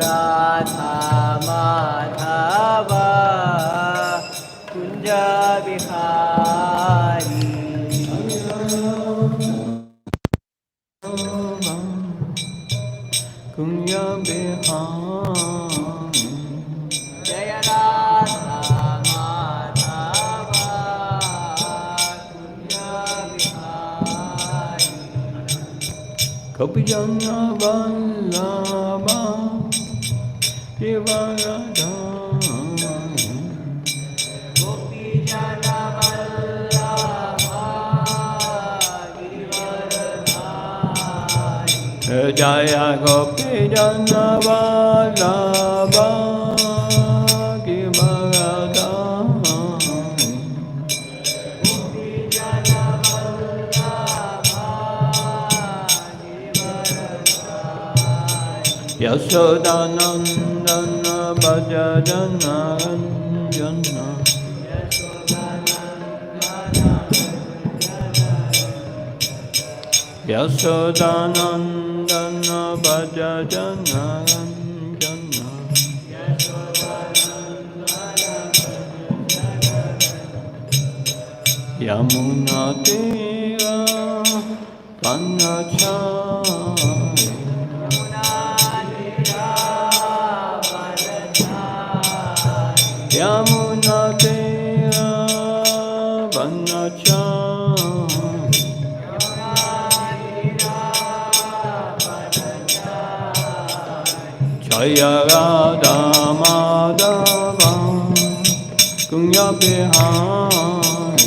Radha Madhava Kunja Bihari Kunja Bihari Jaya Radha Madhava Kunja Bihari Gopijana Vallabha Gopijana Vallabha Jaya Gopijana Vallabha Yashodanandana Bhajana Ranjana Yashodanandana Bhajana Ranjana Yamuna Tira Panachari Yamuna Tira Vanachari Jaya Radha Madhava Kunya Bihari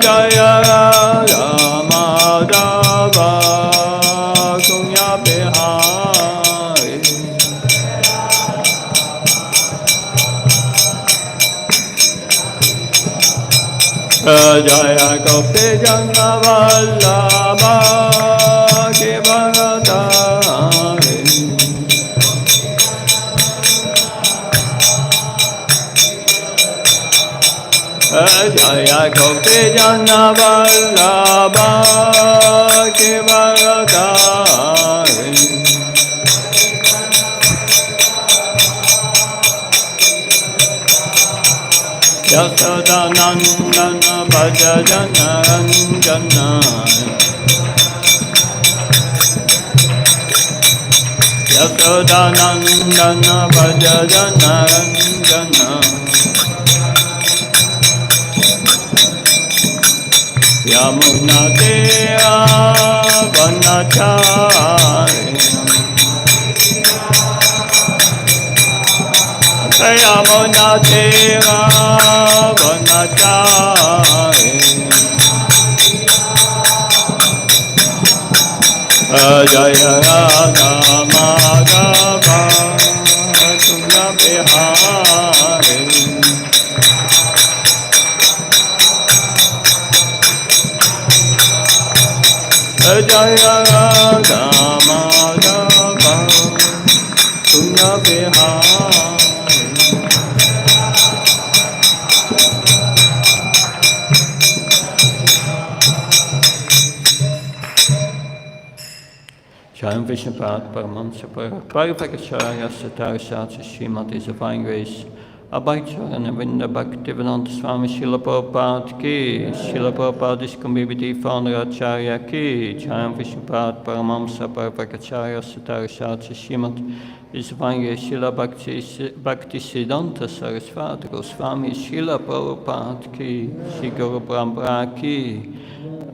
Jaya Radha Madhava Kunya Bihari Jaya Gopijana Vallabha Givaradhari Jaya Gopijana Vallabha Givaradhari Yashodanandana Bhajana Ranjana Yashodanandana Bhajana Ranjana Yamuna Tira Vanachari Yamuna Tira Vanachari Jaya Radha Madhava Kunya Bihari Jaya Radha Madhava Kunya Bihari Charan Vishnupad Paramahamsa Parvakacharya Satarasatsa Srimad is Divine Grace Abhay Charan Avinda Bhaktivedanta Swami Srila Prabhupada ki Srila Prabhupada Iskcon Ujjain founder Acharya ki Charan Vishnupad Paramahamsa Parvakacharya Satarasatsa Srimad is Divine Grace Srila Bhakti Siddhanta Sarasvati Goswami Srila Prabhupada ki Shri Guru Parampara ki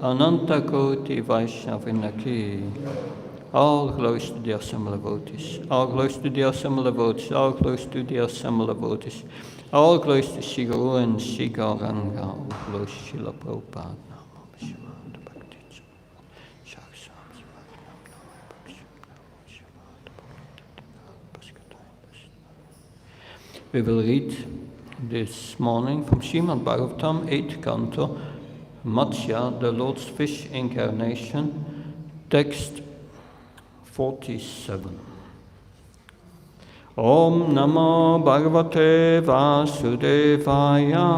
Ananta Koti Vaishnavina ki All glories to the assembled devotees. All glories to the assembled devotees. All glories to the assembled devotees. All glories to Shri Guru and Shri Gauranga. All glories to Srila Prabhupada. We will read this morning from Srimad Bhagavatam 8 Canto, Matsya, the Lord's Fish Incarnation, text 47. Om Namo Bhagavate Vasudevaya.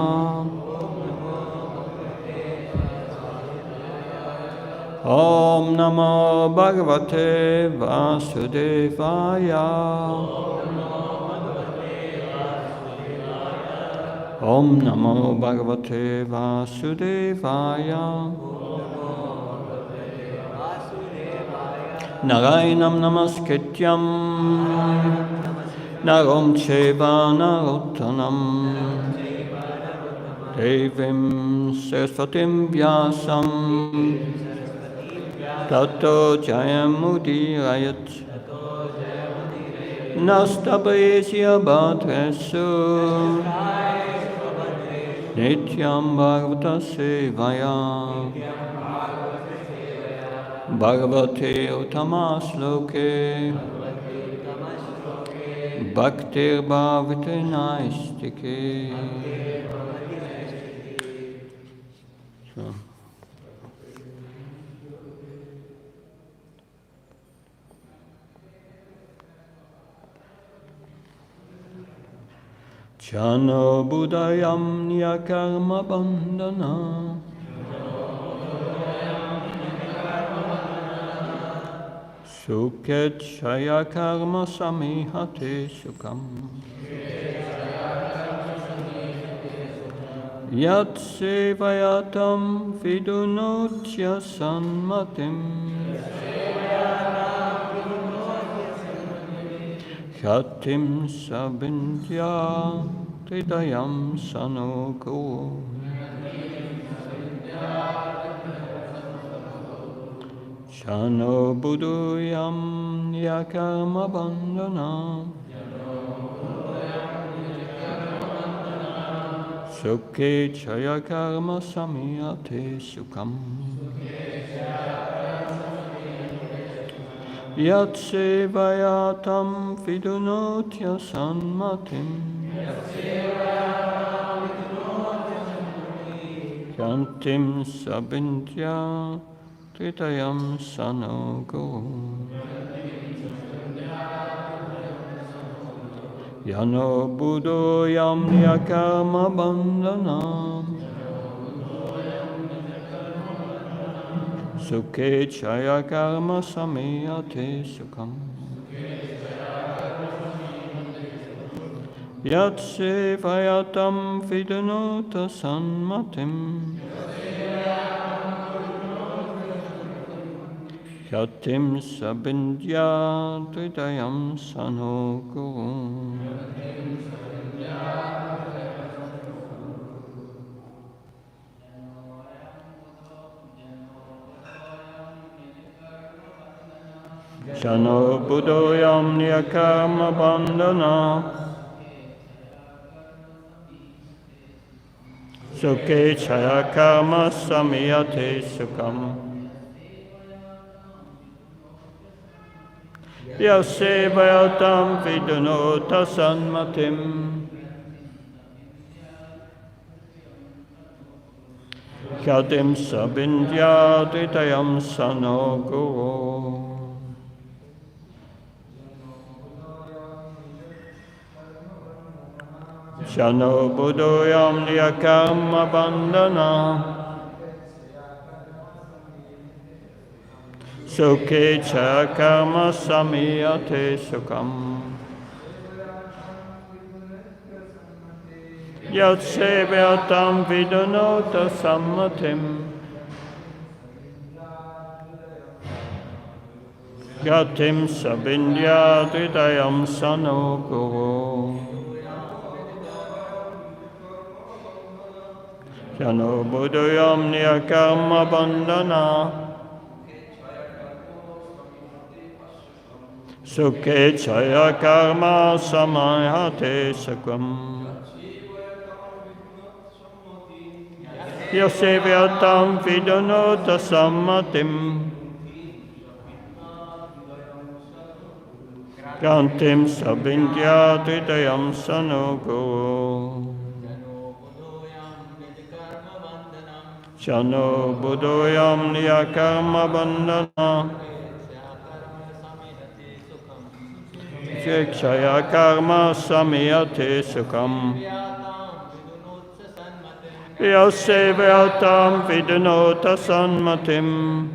Om Namo Bhagavate Vasudevaya. Om Namo Bhagavate Vasudevaya. Narayanam Namaskrityam Narom Cheva Narottanam Devim Saraswatim Vyasam Tato Jayamudiyayat Nastabhayesya Bhadresu Nityam Bhagavata Sevaya Bhagavate Uttamasloke Bhaktir Bhavite Naistike. Chano Budayam Nyakarma Bandhana Sukhet Shaya Karma Samihate Sukam Yat Sevayatam Vidunotya Sanmatim Khatim Sabindya Tridayam Sanogo Chano Buduyam Yakarma Bandhana Sukhe Chaya Karma Samiyate Sukam Yat Sevayatam Vidunotya Sanmatim Kantim Sabindya Tritayam Sanogo Yano Budoyam Yakarma Bandhana Sukhe Chaya Karma Samiyate Sukam Yat Sevayatam Vidunota Sanmatim Khatim Sabindya Tridayam Sanogo Chano Budoyam Yakarma Bandhana Sukhe Chaya Karma Samiyate Sukam Yasevayatam Vidunota Sanmatim Khatim Sabindya Tritayam Sanogo Chano Budoyam Yakarma Bandhana Sukhe Chaya Karma Samiyate Sukam Yat Sevayatam Vidunota Sammatim Gatim Sabindya Tridayam Sanogo Chano Budoyam Yakarma Bandhana Sukhe Chaya Karma Samihate Sukam Yasevayatam Vidunota Sammatim Kantim Sabindya Tridayam Sanogo Chano Budoyam Yakarma Bandhana Kshaya karma samyate sukham. Yasevayatam vidunota sanmatim.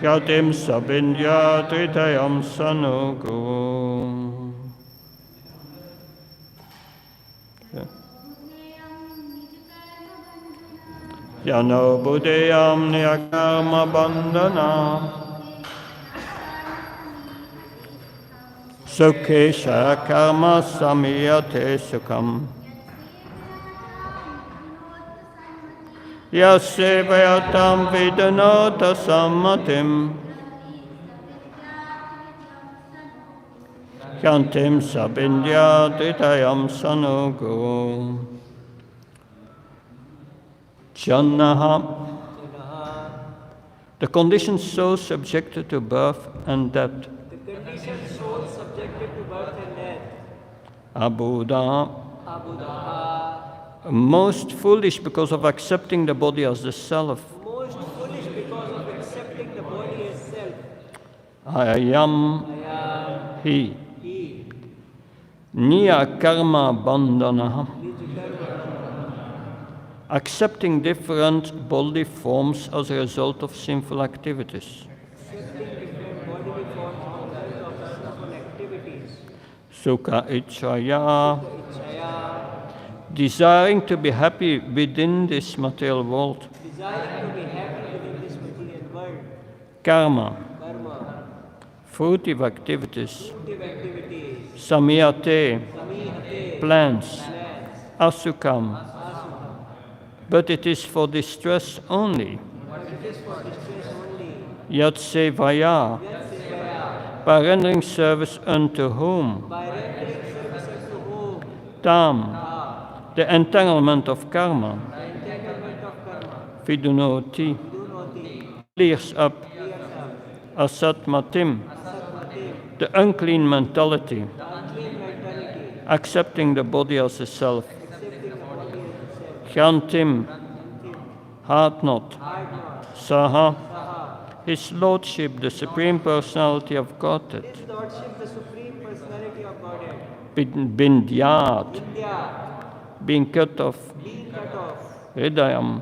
Yatim sabindya tritayam sanugu. Yano buddhayam niyakarma bandhana. Sukhesha karma samyate sukham. Yasevayatam vidunota sammatim. Yantim sabindya tritayam sanugu. Jannaha. The conditioned soul subjected to birth and death. The conditioned soul subjected to birth and death. Abuddha. Abuddha. Most foolish because of accepting the body as the self. Most foolish because of accepting the body as self. I am he. He. Niya karma bandhana. Accepting different bodily forms as a result of sinful activities. Accepting different bodily forms as a result of sinful activities. Sukha ichchaya. Ichchaya. Desiring to be happy within this material world. Desiring to be happy within this material world. Karma. Karma. Fruitive activities. Fruitive activities. Samyate. Samihate. Plans. Plans. Asukam. But it is for distress only. But it is for distress only. Yatsevaya. Yatsevaya. By rendering service unto whom? By rendering service unto whom? Tam. The entanglement of karma. The entanglement of karma. Vidunoti. Vidunoti. Clears up. Clears up. Asatmatim. Asatmatim. The unclean mentality. The unclean mentality. Accepting the body as a self. Accepting the body as a self. Kyantim. Heart not. Hard not. Saha. Saha. His Lordship, the Supreme Personality of Godhead. His Lordship, the Supreme Personality of Godhead. Bindyat. India. Being cut off. Being cut off. Hridayam.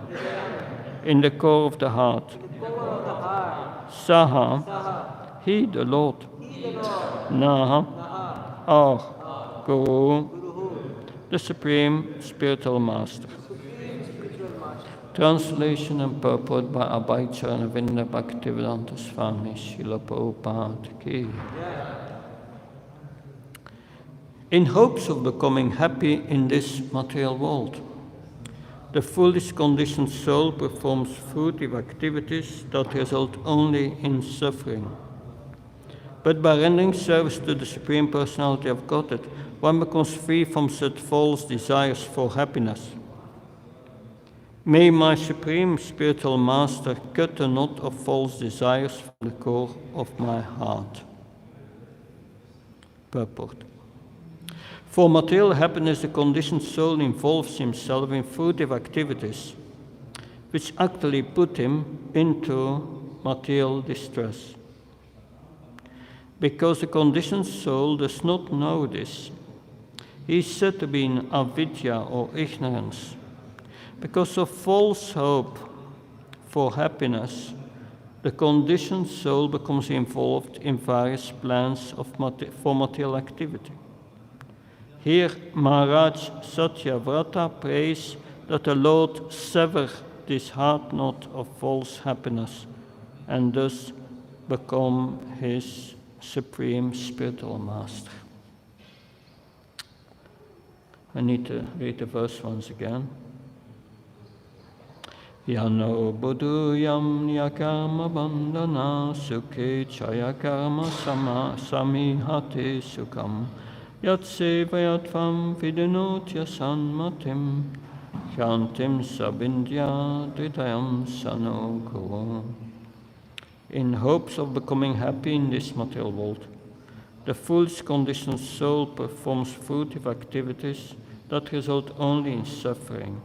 In the core of the heart. In the core of the heart. Saha. Saha. He, the Lord. He the Lord. Naha. Naha. Or. Guru. Guru. The Supreme Spiritual Master. Supreme Spiritual Master. Translation and purport by Abhay, Charan, Bhakti Prabhava Swami, Srila Prabhupada ki. In hopes of becoming happy in this material world, the foolish conditioned soul performs fruitive activities that result only in suffering. But by rendering service to the Supreme Personality of Godhead, one becomes free from such false desires for happiness. May my Supreme Spiritual Master cut the knot of false desires from the core of my heart. Purport. For material happiness, the conditioned soul involves himself in fruitive activities, which actually put him into material distress. Because the conditioned soul does not know this, he is said to be in avidya or ignorance. Because of false hope for happiness, the conditioned soul becomes involved in various plans for material activity. Here, Maharaj Satyavrata prays that the Lord sever this heart knot of false happiness and thus become his Supreme Spiritual Master. I need to read the verse once again. Yano buduyam yakarma bandhana sukhe chaya karma samihate sukham yatsevayatvam vidunotya sanmatim shantim sabindya dritayam sanogo. In hopes of becoming happy in this material world, the foolish conditioned soul performs fruitive activities that result only in suffering.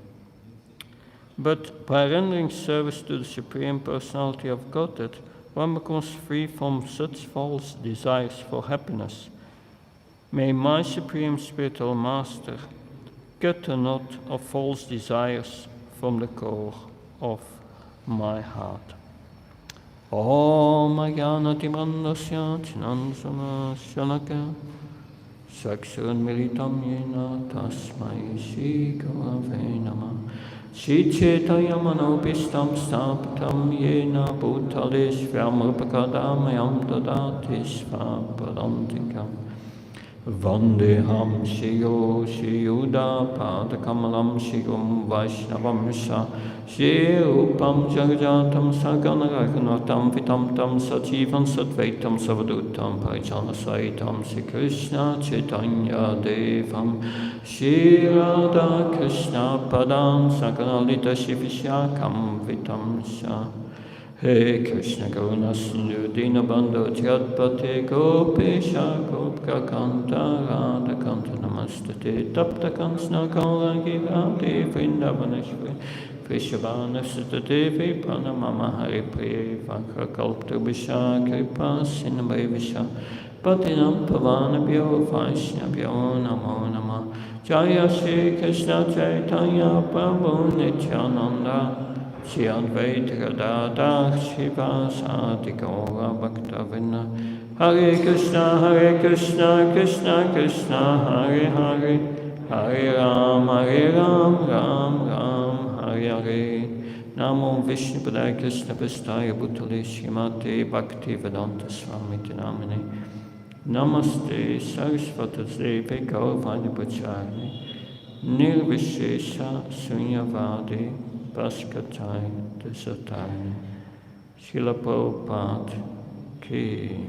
But by rendering service to the Supreme Personality of Godhead, one becomes free from such false desires for happiness. May my Supreme Spiritual Master cut the knot of false desires from the core of my heart. Om Ajnanatimandasya Chinandasana Shalaka Saksun Militam Yena Tasmai Shri Gurave Namah Shri Chaitanya Manopistam Stapitam Yena Bhutale Svamrupakadamayam Dadati Svapadantikam Vandeham Shriyo Shri Yuda Padakamalam Shrium Vaishnavam Sha Shri Rupam Jagajatam Saganaraganatam Vitam Tam Sajivam Satvaitam Savadutam Parijana Saitam Shri Krishna Chaitanya Devam Shri Radha Krishna Padam Saganalita Shri Vishakam Vitam Sha He Krishna Karuna Sindhu Dinabandhu Jadpate Gopesha Gopka Kanta Radha Kanta Namastate Tapta Kansna Kauragi Radhe Vrindavaneshwari Vrishabhana Sutta Devi Pranamama Hari Priye Vakra Kalpta Visha Kripa Sinabhay Visha Patinam Pavanabhyo Vaishnabhyo Namo Nama Jaya Shri Krishna Chaitanya Prabhu Nityananda Shri Advaita Gadadhar Shivasati Gaura Bhaktavinda Hare Krishna Krishna Krishna Hare Hare Hare Ram Ram Ram Hare Hare Namo Vishnu Padaya Krishna Prasthaya Bhutale Srimate Bhakti Vedanta Swami Namine Namaste Saraswati Devi Gauravani Pacharni Nirvishesha Sunyavadi Paskatai Desatai Srila Prabhupada Ki.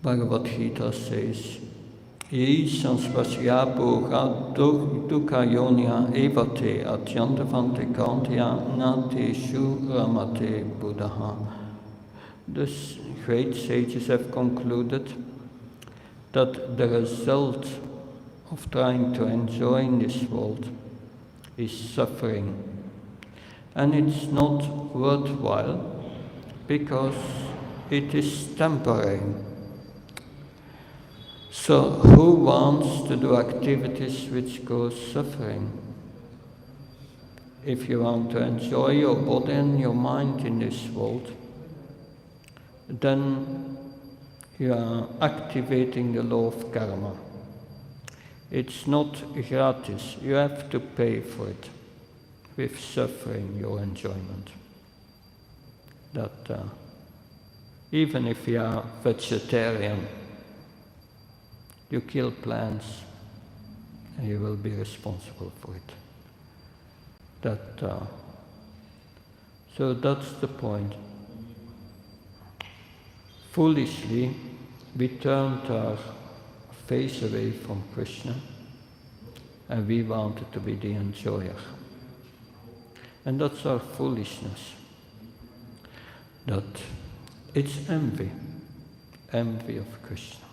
Bhagavad Gita says, Ye sanspasyapo dukha yonya evate atyantavante kantya nate shuramate buddha. The great sages have concluded that the result of trying to enjoy in this world is suffering. And it's not worthwhile because it is temporary. So who wants to do activities which cause suffering? If you want to enjoy your body and your mind in this world, then you are activating the law of karma. It's not gratis. You have to pay for it with suffering, your enjoyment. That even if you are vegetarian, you kill plants and you will be responsible for it. So that's the point. Foolishly, we turned our face away from Krishna and we wanted to be the enjoyer. And that's our foolishness. That it's envy of Krishna.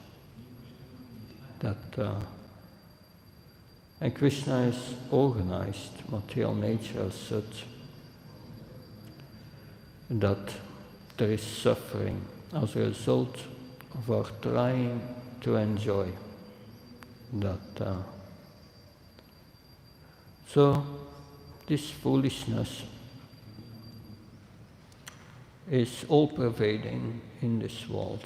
And Krishna is organized, material nature as such, that there is suffering as a result of our trying to enjoy that. So this foolishness is all pervading in this world.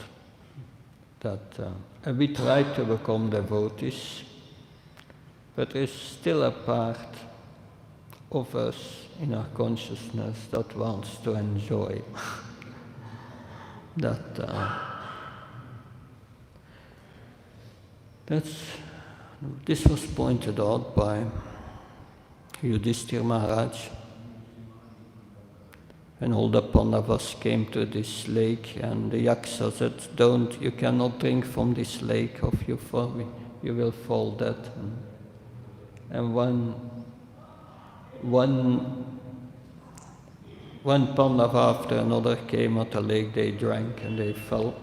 And we try to become devotees, but there is still a part of us in our consciousness that wants to enjoy. This was pointed out by Yudhishthira Maharaj. When all the Pandavas came to this lake, and the Yaksha said, you cannot drink from this lake of you, for you will fall dead. And one Pandava after another came at the lake, they drank and they fell.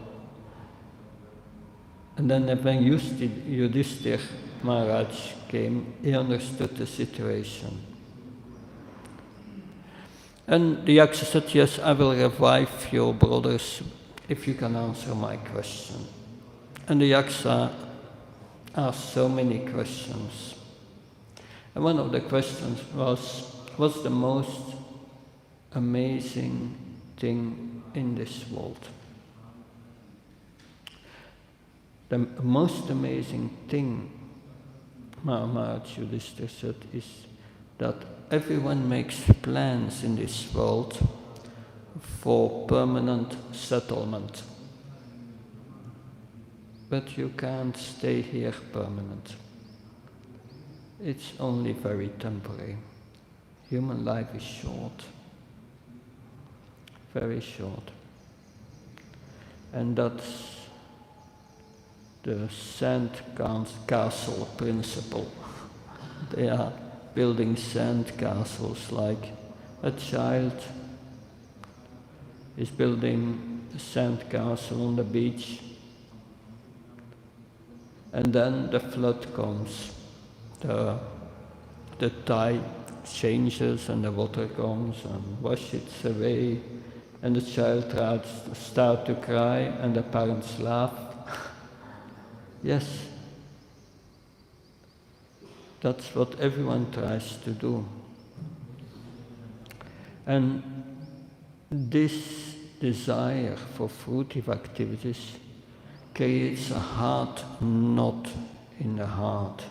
And then when Yudhishthira Maharaj came, he understood the situation. And the Yaksha said, yes, I will revive your brothers if you can answer my question. And the Yaksha asked so many questions. And one of the questions was, what's the most amazing thing in this world? The most amazing thing, Maharaja Yudhishthira said, is that everyone makes plans in this world for permanent settlement. But you can't stay here permanent. It's only very temporary. Human life is short, very short. And that's the sand castle principle. They are building sand castles, like a child is building a sand castle on the beach, and then the flood comes. The tide changes and the water comes and washes it away, and the child starts to cry and the parents laugh. Yes, that's what everyone tries to do. And this desire for fruitive activities creates a hard knot in the heart.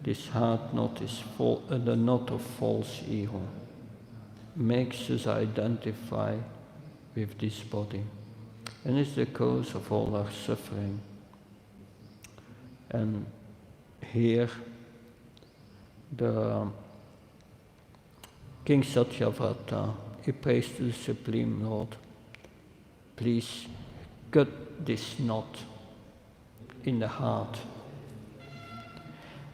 This hard knot is the knot of false ego. Makes us identify with this body. And it's the cause of all our suffering. And here, the King Satyavrata, he prays to the Supreme Lord, please cut this knot in the heart.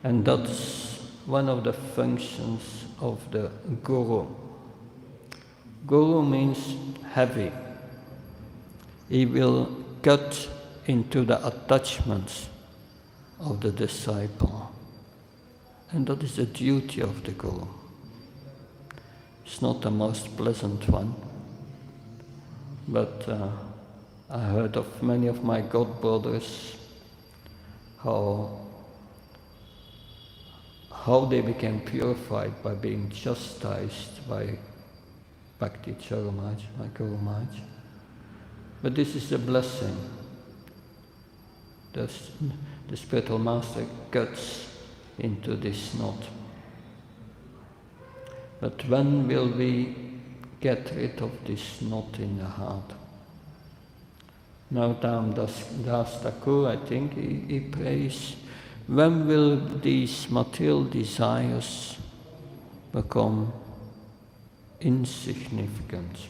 And that's one of the functions of the Guru. Guru means heavy. He will cut into the attachments of the disciple. And that is the duty of the Guru. It's not the most pleasant one, but I heard of many of my god brothers how they became purified by being chastised by Bhakti Charu Maharaj, my Guru Maharaj. But this is a blessing. The spiritual master cuts into this knot. But when will we get rid of this knot in the heart? Now Das Thakur, I think, he prays, when will these material desires become insignificant?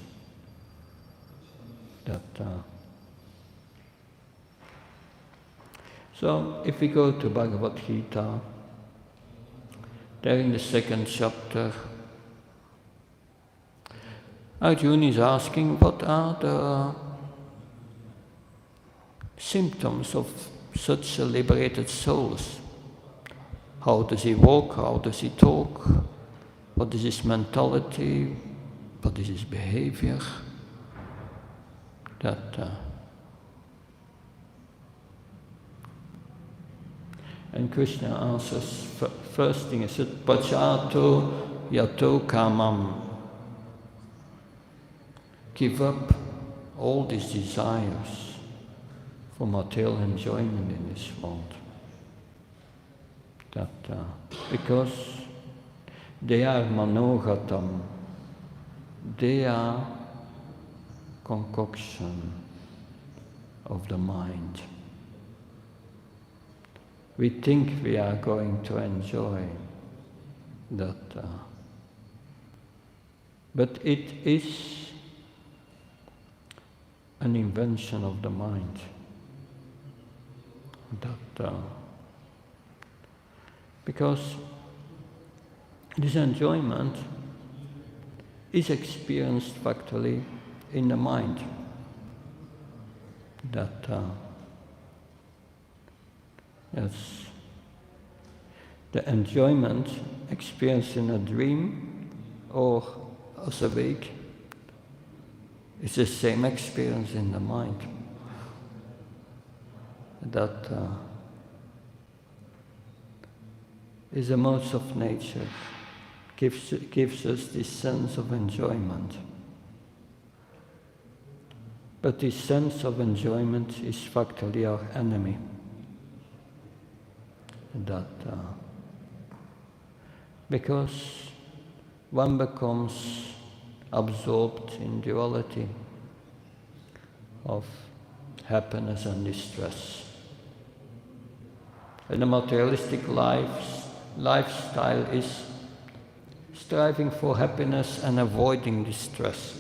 So, if we go to Bhagavad Gita, there in the second chapter, Arjuna is asking what are the symptoms of such a liberated souls. How does he walk? How does he talk? What is his mentality? What is his behavior? And Krishna answers, first thing he said, Pachato yato kamam. Give up all these desires for material enjoyment in this world. Because they are manogatam, they are concoction of the mind. We think we are going to enjoy that, but it is an invention of the mind. Because this enjoyment is experienced factually in the mind. Yes, the enjoyment experienced in a dream or us awake. It's the same experience in the mind. That is a mode of nature, gives us this sense of enjoyment. But this sense of enjoyment is factually our enemy. Because one becomes absorbed in duality of happiness and distress. And the materialistic lifestyle is striving for happiness and avoiding distress.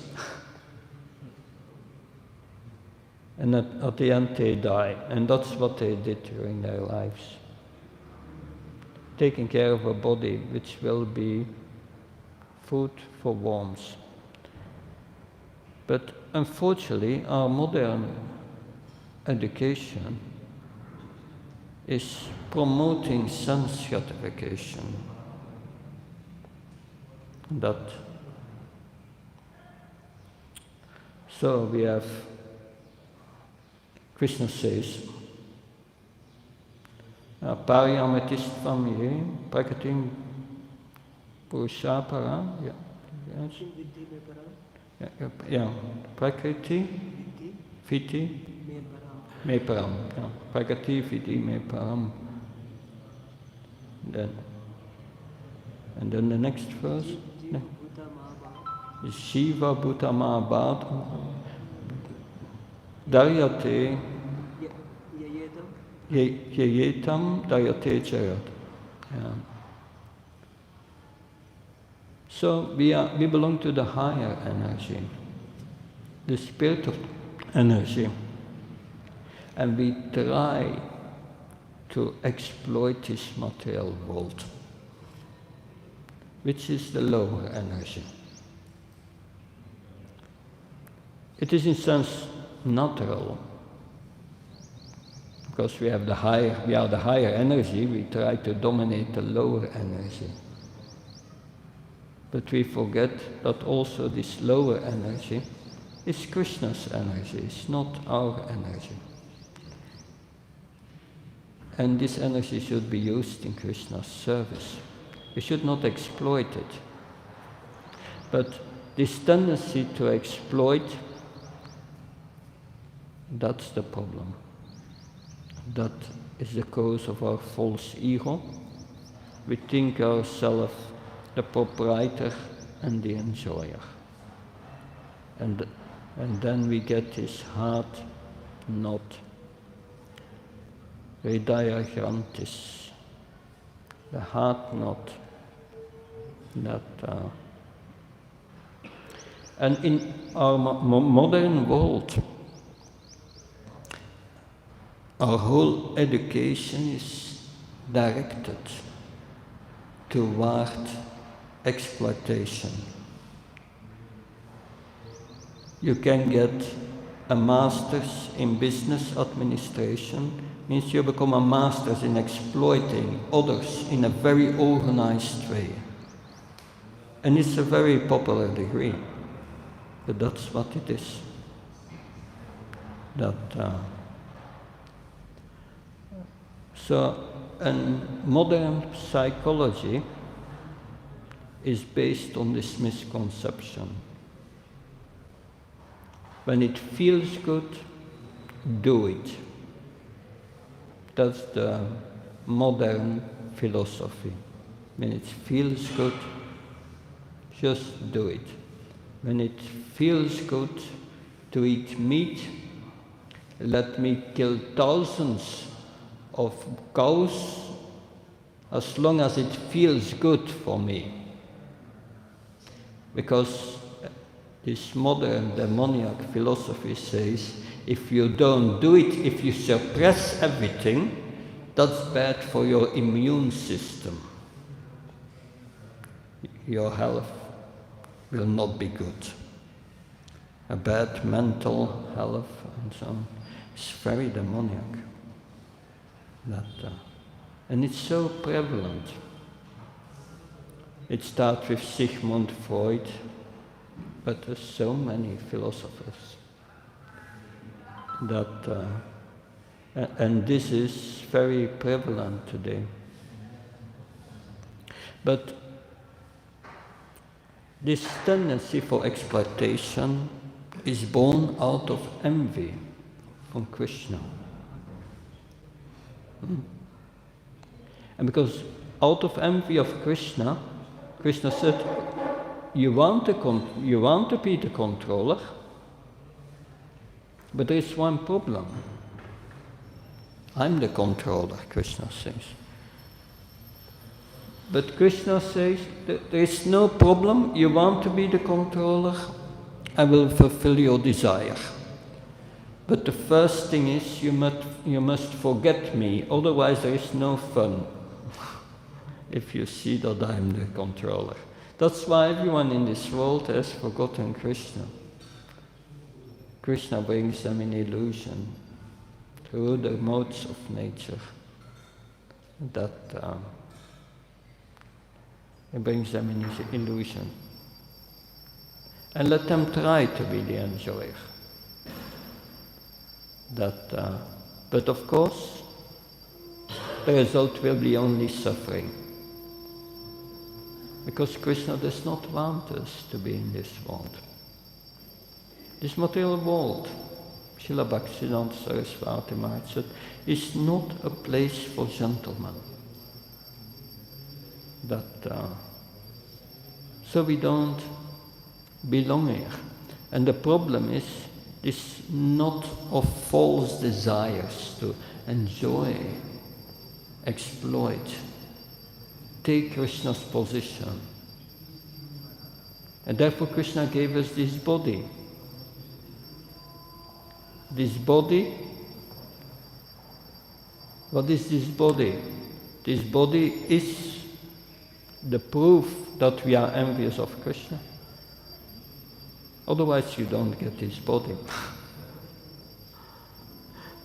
And at the end they die, and that's what they did during their lives. Taking care of a body which will be food for worms. But unfortunately, our modern education is promoting sense gratification. So we have, Krishna says, Pariyamatistvam ye prakatim purushapara. Yeah, prakriti viti me param. Prakriti viti me param. And then the next verse. Shiva Bhutama Bhat Daryate Yeyetam Daryate Charat. So we belong to the higher energy, the spiritual energy, and we try to exploit this material world, which is the lower energy. It is in sense natural, because we are the higher energy, we try to dominate the lower energy. But we forget that also this lower energy is Krishna's energy, it's not our energy. And this energy should be used in Krishna's service. We should not exploit it. But this tendency to exploit, that's the problem. That is the cause of our false ego. We think ourselves the proprietor and the enjoyer. And then we get this heart knot, Hridaya Grantis, the heart knot. And in our modern world, our whole education is directed toward exploitation. You can get a master's in business administration, means you become a master's in exploiting others in a very organized way. And it's a very popular degree, but that's what it is. And modern psychology is based on this misconception. When it feels good, do it. That's the modern philosophy. When it feels good, just do it. When it feels good to eat meat, let me kill thousands of cows as long as it feels good for me. Because this modern demoniac philosophy says, if you don't do it, if you suppress everything, that's bad for your immune system. Your health will not be good. A bad mental health and so on. It's very demoniac. And it's so prevalent. It starts with Sigmund Freud, But there's so many philosophers that, and this is very prevalent today. But this tendency for exploitation is born out of envy from Krishna. And because out of envy of Krishna, Krishna said, you want to be the controller, but there is one problem. I'm the controller, Krishna says. But Krishna says, there is no problem, you want to be the controller, I will fulfill your desire. But the first thing is, you must forget me, otherwise there is no fun. If you see that I'm the controller. That's why everyone in this world has forgotten Krishna. Krishna brings them in illusion through the modes of nature. That it brings them in illusion. And let them try to be the enjoyer. But of course, the result will be only suffering. Because Krishna does not want us to be in this world. This material world, Srila Bhaktivedanta Saraswati Maharaj said, is not a place for gentlemen. So we don't belong here. And the problem is this knot of false desires to enjoy, exploit, take Krishna's position. And therefore Krishna gave us this body. This body, what is this body? This body is the proof that we are envious of Krishna. Otherwise you don't get this body.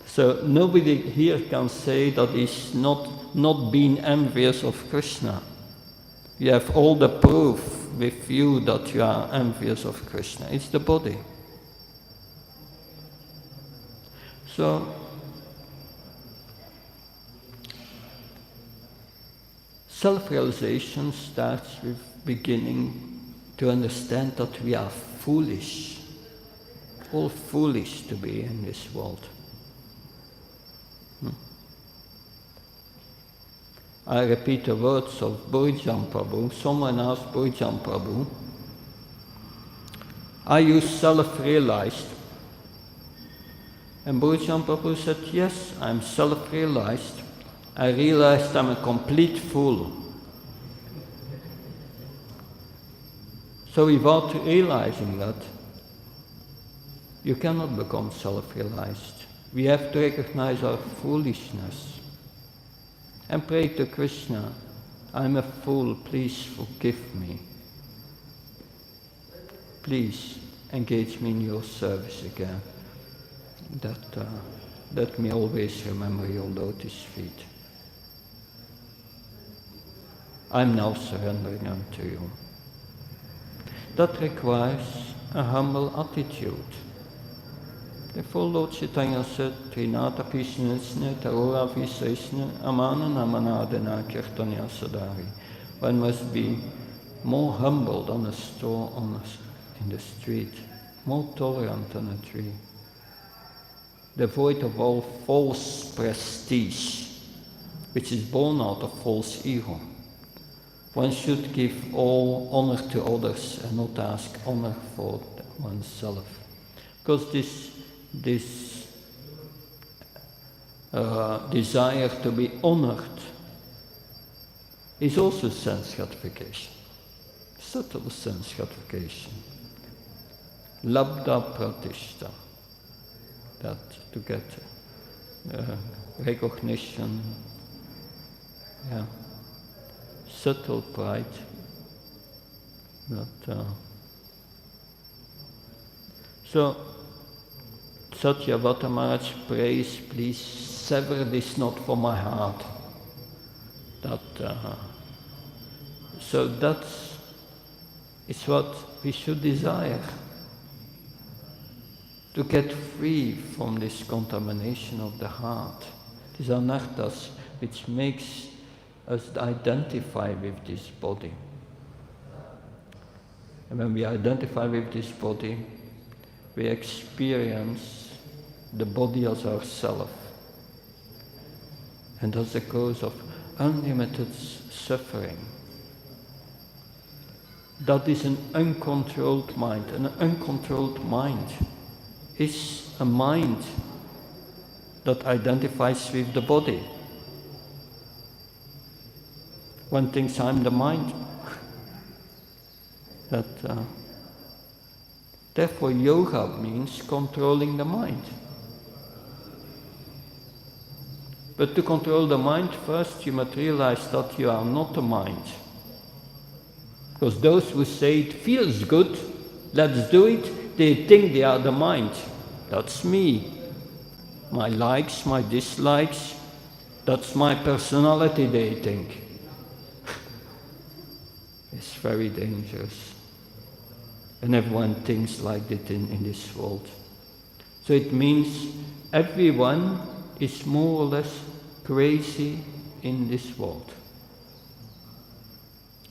So nobody here can say that he's not being envious of Krishna. You have all the proof with you that you are envious of Krishna. It's the body. So, self-realization starts with beginning to understand that we are foolish, all foolish to be in this world. I repeat the words of Bhurijan Prabhu. Someone asked Bhurijan Prabhu, are you self-realized? And Bhurijan Prabhu said, yes, I'm self-realized. I realized I'm a complete fool. So without realizing that, you cannot become self-realized. We have to recognize our foolishness and pray to Krishna, I'm a fool, please forgive me. Please engage me in your service again. Let me always remember your lotus feet. I'm now surrendering unto you. That requires a humble attitude. Therefore Lord Chaitanya said, Trinata Pishnitsne, Tarora Visesne, Amana Namanadena Kirtanya Sadari. One must be more humble than a store in the street, more tolerant than a tree. Devoid of all false prestige, which is born out of false ego. One should give all honor to others and not ask honor for oneself. Because this desire to be honored is also sense gratification, subtle sense gratification. Labdha pratishta, that to get recognition, subtle pride. So Satyavata Maharaj prays, please sever this knot from my heart. So that's is what we should desire. To get free from this contamination of the heart. These anarthas which makes us identify with this body. And when we identify with this body, we experience the body as ourself. And that's the cause of unlimited suffering. That is an uncontrolled mind. An uncontrolled mind is a mind that identifies with the body. One thinks I'm the mind. Therefore yoga means controlling the mind. But to control the mind, first you must realize that you are not the mind. Because those who say it feels good, let's do it, they think they are the mind. That's me. My likes, my dislikes, that's my personality, they think. It's very dangerous. And everyone thinks like that in this world. So it means everyone is more or less crazy in this world.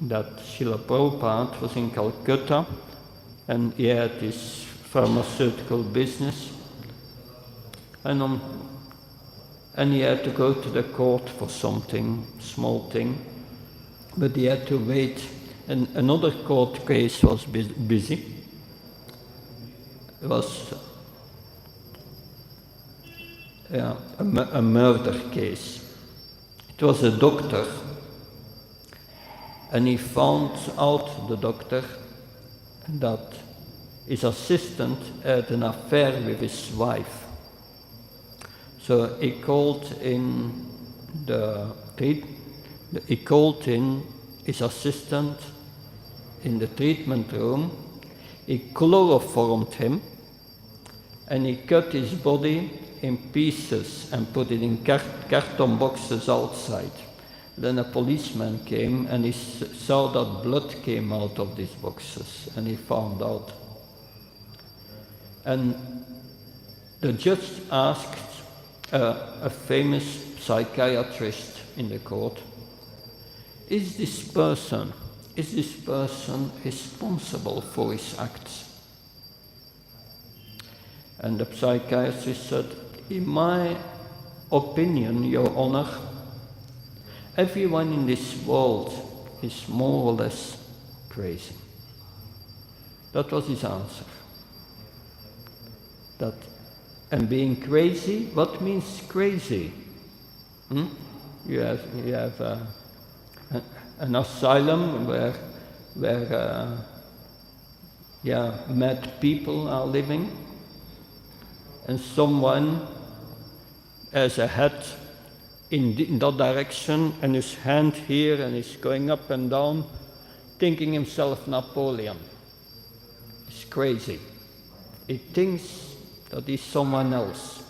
That Srila Prabhupada was in Calcutta and he had his pharmaceutical business and he had to go to the court for something, small thing, but he had to wait. And another court case was busy. It was a murder case. It was a doctor, and he found out, the doctor, that his assistant had an affair with his wife. So he called in his assistant in the treatment room. He chloroformed him, and he cut his body in pieces and put it in carton boxes outside. Then a policeman came and he saw that blood came out of these boxes, and he found out. And the judge asked a famous psychiatrist in the court, is this person responsible for his acts? And the psychiatrist said, in my opinion, Your Honor, everyone in this world is more or less crazy. That was his answer. And being crazy, what means crazy? You have an asylum where mad people are living, and someone has a head in that direction and his hand here and is going up and down, thinking himself Napoleon. He's crazy. He thinks that he's someone else.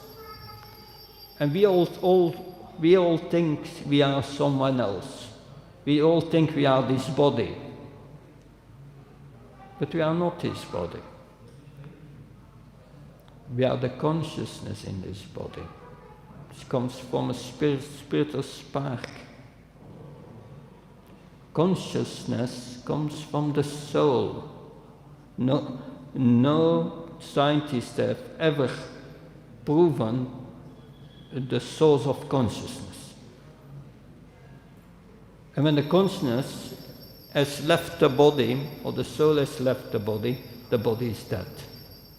And we all think we are someone else. We all think we are this body. But we are not this body. We are the consciousness in this body. It comes from a spiritual spark. Consciousness comes from the soul. No scientists have ever proven the source of consciousness. And when the consciousness has left the body, or the soul has left the body is dead.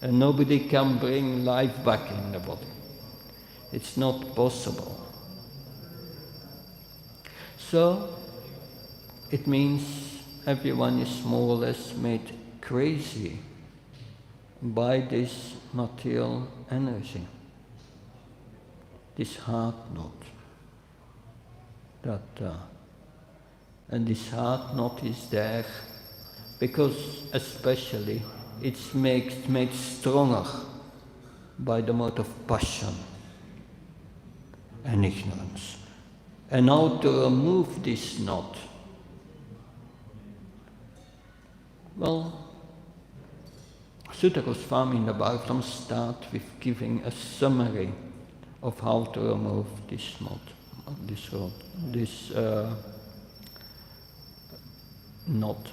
And nobody can bring life back in the body. It's not possible. So, it means everyone is more or less made crazy by this material energy, this heart knot. And this heart knot is there because especially it's made stronger by the mode of passion and ignorance. And how to remove this knot? Well, Sutta Goswami in the Bhagavatam start with giving a summary of how to remove this knot, this knot.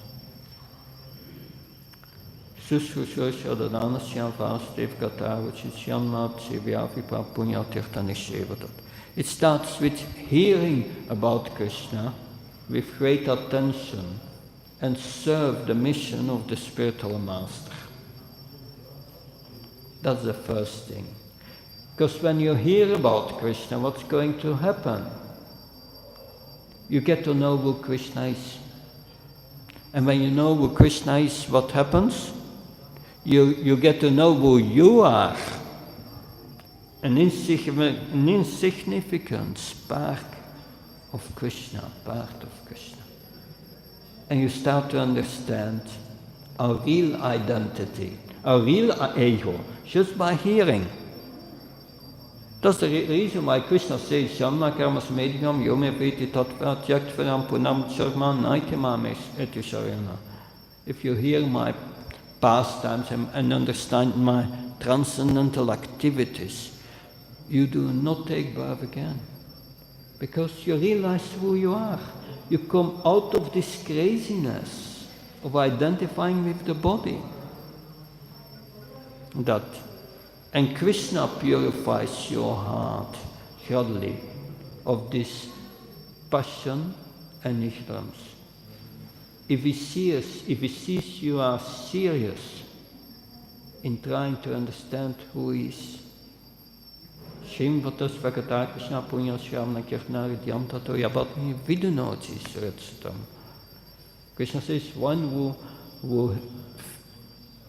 Sushushusha Dadanasya Vastev Gataruchicyanmat Sivyavipa Punyatirtanishevatat. It starts with hearing about Krishna with great attention and serve the mission of the spiritual master. That's the first thing. Because when you hear about Krishna, what's going to happen? You get to know who Krishna is. And when you know who Krishna is, what happens? You get to know who you are. An insignificant spark of Krishna, part of Krishna. And you start to understand our real identity, our real ego, just by hearing. That's the reason why Krishna says, Shamma karmas medhyam yome priti tattva tyaktvaram punam charma naitimames etisharana. If you hear my pastimes and understand my transcendental activities, you do not take birth again. Because you realize who you are. You come out of this craziness of identifying with the body. And Krishna purifies your heart, surely, of this passion and ignorance. If he sees you are serious in trying to understand who he is, Shimvatas Vakata Krishna Punya Shyamna Kirtnari Dhyamtato Yabatni Vidunochi Sretstam. Krishna says, one who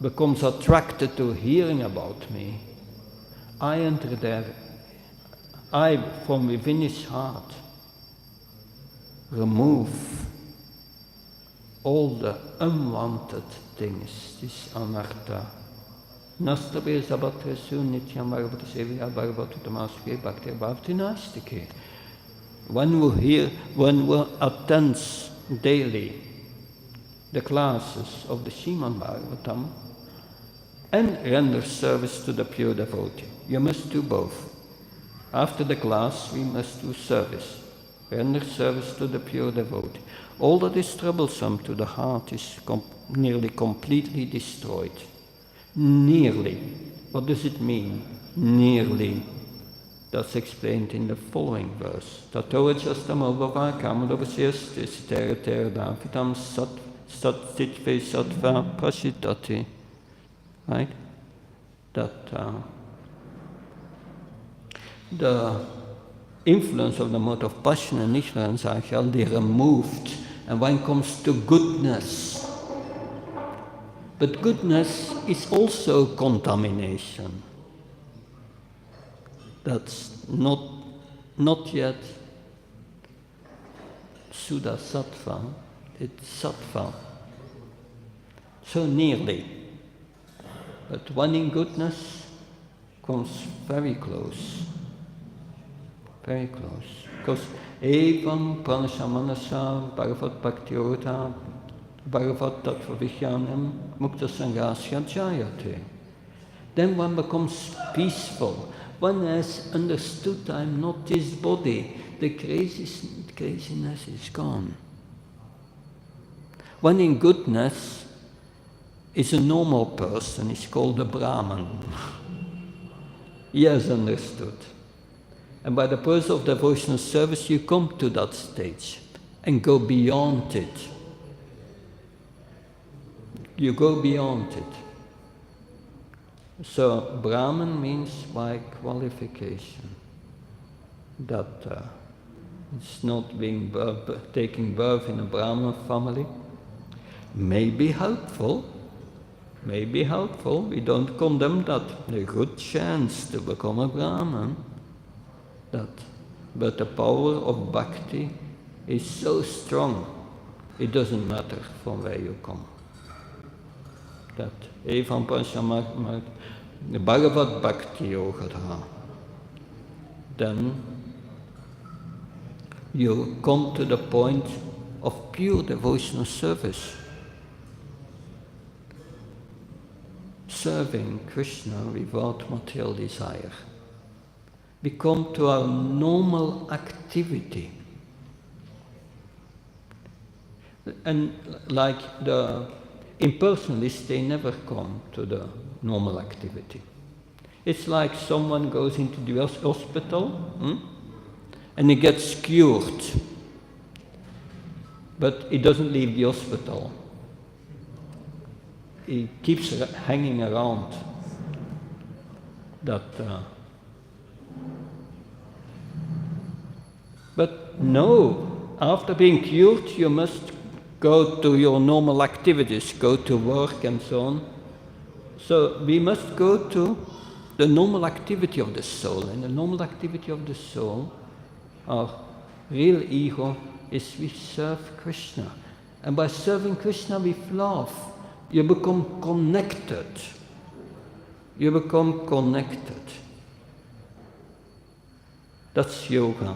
becomes attracted to hearing about me, I enter there, I from within his heart remove all the unwanted things, this anartha. Nastabe sabatresu nityam bhagavata sevya bhagavata tamasve bhakti bhavtinastike. One who attends daily the classes of the Srimad Bhagavatam and renders service to the pure devotee. You must do both. After the class, we must do service. Render service to the pure devotee. All that is troublesome to the heart is nearly completely destroyed. Nearly. What does it mean? Nearly. That's explained in the following verse. Tato chastam obhava kamadavasya stera tera davitam sat sitve sattva prashitati. Right? That the influence of the mode of passion and ignorance are shall be removed. And when it comes to goodness, but goodness is also contamination. That's not yet Suddha Sattva, it's Sattva. So nearly. But one in goodness comes very close. Very close. Because evam pranashamanasa bhagavat bhaktiyoda bhagavat tattva vijnanam mukta sanghasya jayate. Then one becomes peaceful. One has understood I am not this body. The craziness is gone. One in goodness is a normal person. He's called a Brahman. He has understood. And by the process of devotional service, you come to that stage and go beyond it. You go beyond it. So, Brahman means by qualification. That it's not being taking birth in a Brahman family. May be helpful. We don't condemn that. A good chance to become a Brahman. But the power of bhakti is so strong, it doesn't matter from where you come. That evam panchama bhagavat bhakti yogadha. Then you come to the point of pure devotional service. serving Krishna without material desire. We come to our normal activity. And like the impersonalists, they never come to the normal activity. It's like someone goes into the hospital and he gets cured, but he doesn't leave the hospital. He keeps hanging around that. But no, after being cured, you must go to your normal activities, go to work and so on. So we must go to the normal activity of the soul. And the normal activity of the soul, our real ego, is we serve Krishna. And by serving Krishna with love, you become connected. You become connected. That's yoga.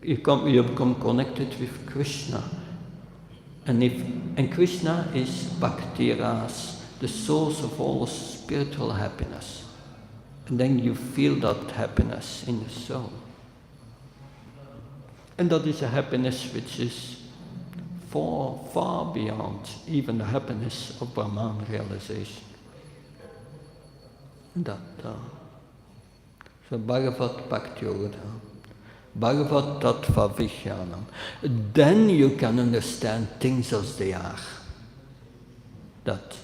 You become connected with Krishna. And Krishna is Bhakti Ras, the source of all spiritual happiness. And then you feel that happiness in the soul. And that is a happiness which is far, far beyond even the happiness of Brahman realization. That, so Bhagavat Bhakti Yoga, Bhagavat Tattva Vijnanam. Then you can understand things as they are. That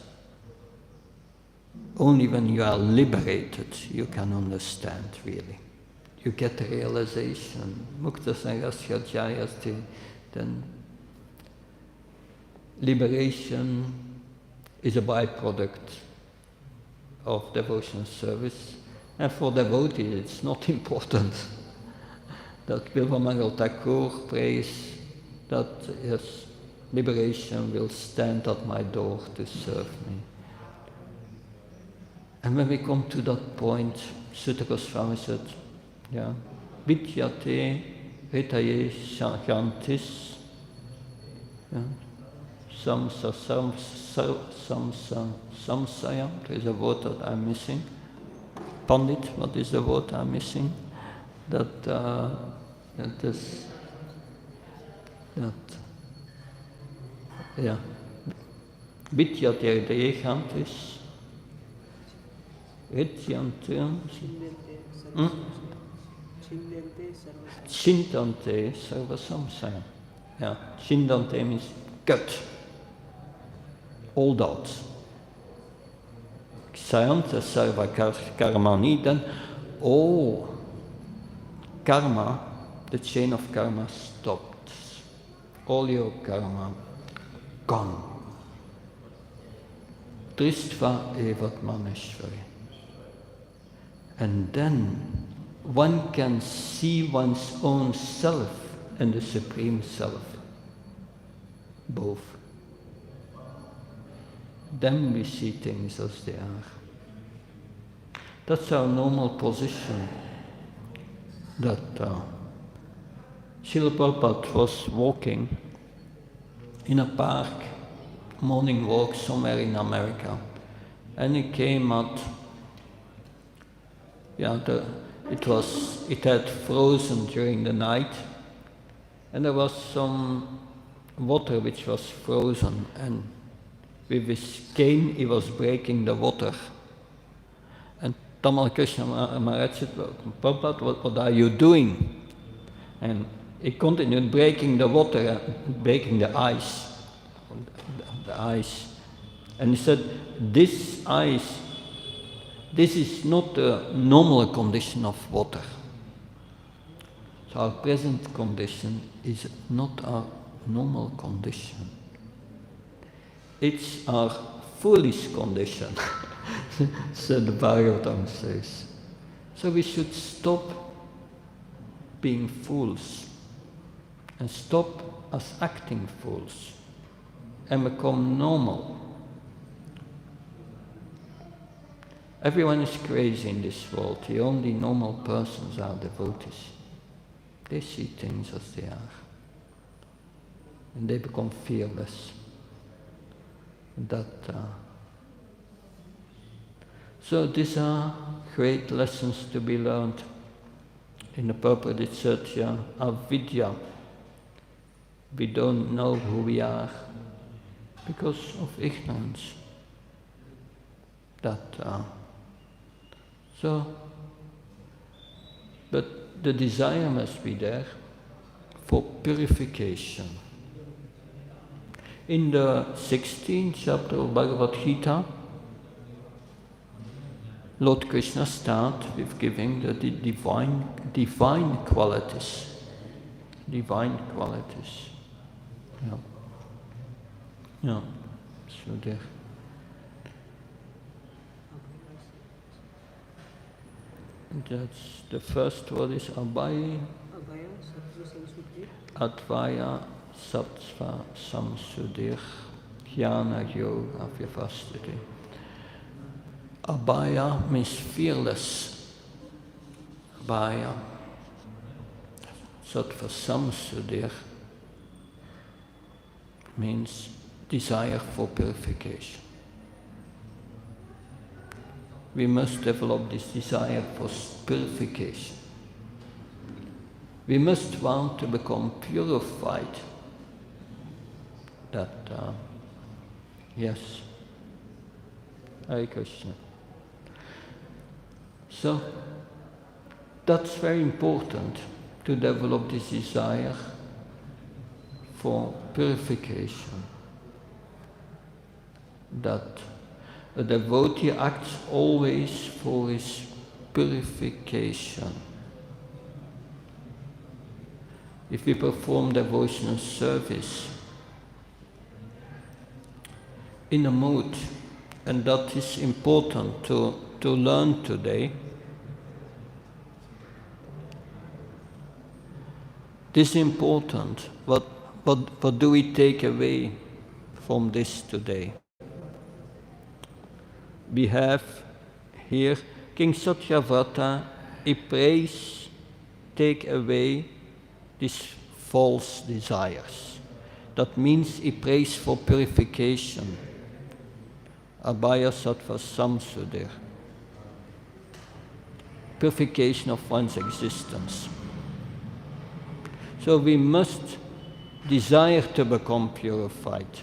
only when you are liberated you can understand really. You get the realization. Mukta Sangasya Jayasti. Then liberation is a byproduct of devotion service. And for devotees it's not important. That Bilvamangal Thakur prays that yes, liberation will stand at my door to serve me. And when we come to that point, Sutta Goswami said, Vidyate Ritaye Shantis, Samsayam, there is a word that I'm missing. Pandit, what is the word I'm missing? Vidyate Ritaye Shantis, Chintante Sarva Samsaya. Yeah, Chintante means cut all doubts. Sayanta Sarva Karmani, then all karma, the chain of karma stopped. All your karma gone. Tristva evat maneshvari. And then one can see one's own self and the Supreme Self, both. Then we see things as they are. That's our normal position. That Srila Prabhupada was walking in a park, morning walk somewhere in America, and he came at it had frozen during the night, and there was some water which was frozen, and with his cane he was breaking the water. And Tamal Krishna Maharaj said, Prabhupada, what are you doing? And he continued breaking the water, breaking the ice. And he said, this ice, this is not the normal condition of water. So our present condition is not our normal condition. It's our foolish condition, so the Bhagavatam says. So we should stop being fools and stop us acting fools and become normal. Everyone is crazy in this world. The only normal persons are devotees. They see things as they are. And they become fearless. So these are great lessons to be learned. In the Prabhupada it said, avidya. We don't know who we are because of ignorance. But the desire must be there for purification. In the 16th chapter of Bhagavad Gita, Lord Krishna starts with giving the divine qualities. Divine qualities. Yeah. So there. That's the first word is Abhay. Advaya Sattva Samsudir Jnana Yoga Vyavastiti. Abhaya means fearless. Abhaya. Sattva Samsudir means desire for purification. We must develop this desire for purification. We must want to become purified. Yes. Hare Krishna. So, that's very important to develop this desire for purification. That a devotee acts always for his purification. If we perform devotional service in a mood, and that is important to learn today, this is important. What do we take away from this today? We have here King Satyavrata, he prays, take away these false desires. That means he prays for purification. Abhaya Sattva Samsudir. Purification of one's existence. So we must desire to become purified.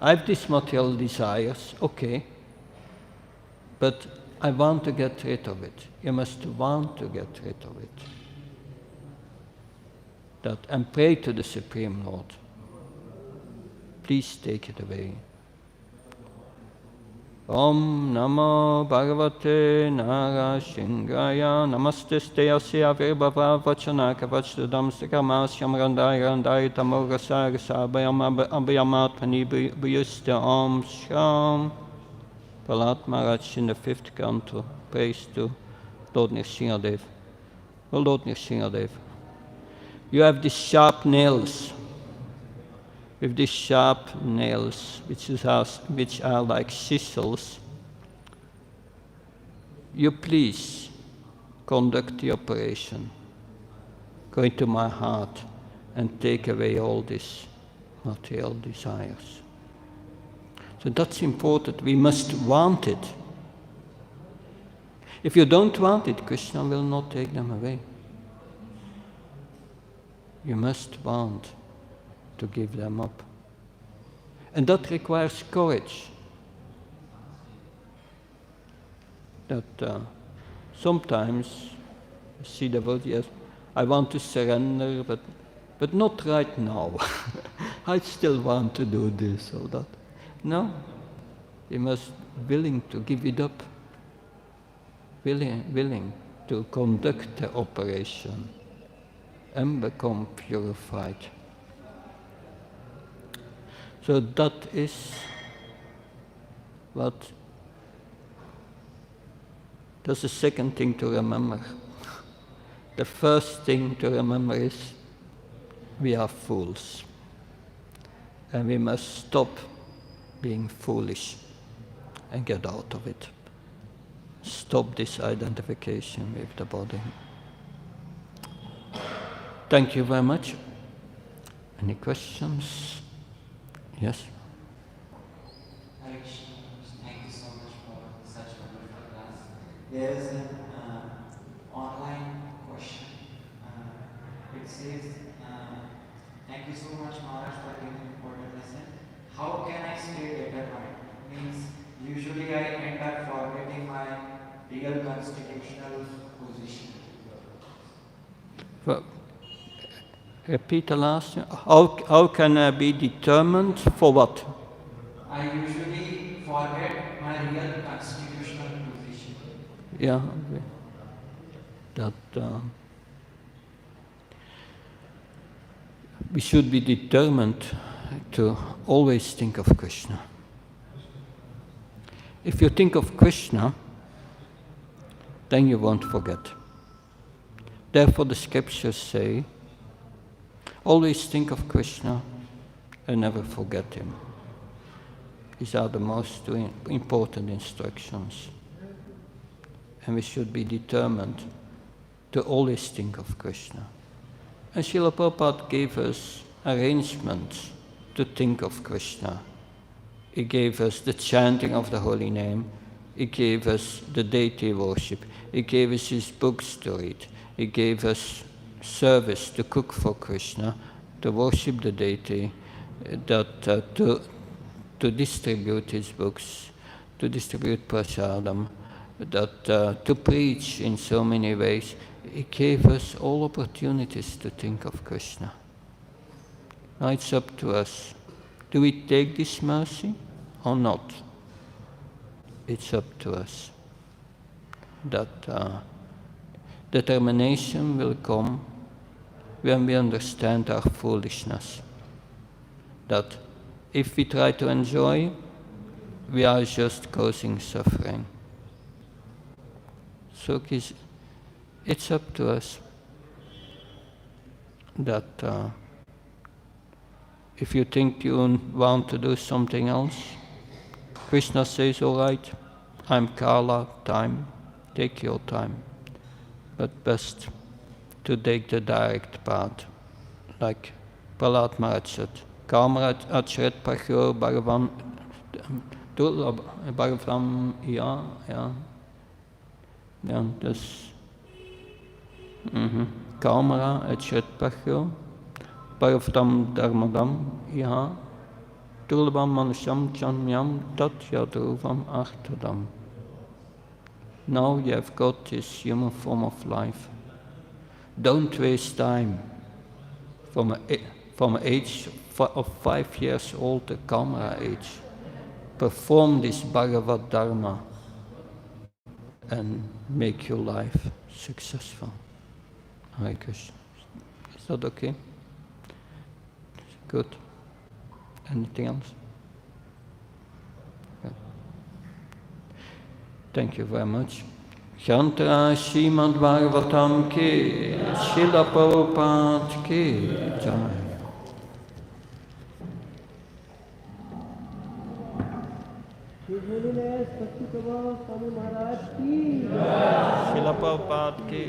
I have these material desires, okay, but I want to get rid of it. You must want to get rid of it. And pray to the Supreme Lord. Please take it away. Om Namo Bhagavate Narasingaya Namaste Asya Virbhava Vachana Kavachdam Sikamasyam Randai Tamogasa Abhayamatmani Bhuyusta Om Sham. Prahlad Maharaj in the 5th canto prays to Lord Nrsimhadev. Oh Lord Nrsimhadev, you have these sharp nails. With these sharp nails, which are like chisels, you please conduct the operation. Go into my heart and take away all these material desires. So that's important. We must want it. If you don't want it, Krishna will not take them away. You must want to give them up. And that requires courage. Sometimes I see the word, yes, I want to surrender, but not right now. I still want to do this or that. No, you must be willing to give it up, willing to conduct the operation and become purified. So that is that's the second thing to remember. The first thing to remember is we are fools. And we must stop being foolish and get out of it. Stop this identification with the body. Thank you very much. Any questions? Yes? Thank you so much for such a wonderful there is an online question. It says, thank you so much Maharaj for giving important lesson. How can I stay determined? Means usually I end up forgetting my real constitutional position. Well, repeat the last. How can I be determined for what? I usually forget my real constitutional position. Yeah, that we should be determined to always think of Krishna. If you think of Krishna, then you won't forget. Therefore the scriptures say, always think of Krishna and never forget him. These are the most important instructions. And we should be determined to always think of Krishna. And Srila Prabhupada gave us arrangements to think of Krishna. He gave us the chanting of the holy name. He gave us the deity worship. He gave us his books to read. He gave us service to cook for Krishna, to worship the deity, to distribute his books, to distribute prasadam, to preach in so many ways. He gave us all opportunities to think of Krishna. Now it's up to us. Do we take this mercy or not? It's up to us. That determination will come when we understand our foolishness. That if we try to enjoy, we are just causing suffering. So it's up to us that if you think you want to do something else, Krishna says, all right, I'm Kala, time, take your time. But best to take the direct path, like Prahlad Maharaj said. Kamara Achret Pachyo Bhagavan Bhagavam, ja, dus Kamara Achret Pachyo Bhagavam Dharmadam, ja, Tulvam Manusham Chanmyam Tat Yadruvam Artadam. Now you have got this human form of life. Don't waste time. From age of 5 years old, the Kamara age, perform this Bhagavad Dharma and make your life successful. Hare Krishna. Is that okay? Good. Anything else? Yeah. Thank you very much. Shantara Srimad Bhagavatam ki, Srila Prabhupada ki jai. His Holiness Bhakti Prabhava Swami Maharaj ki. Srila Prabhupada ki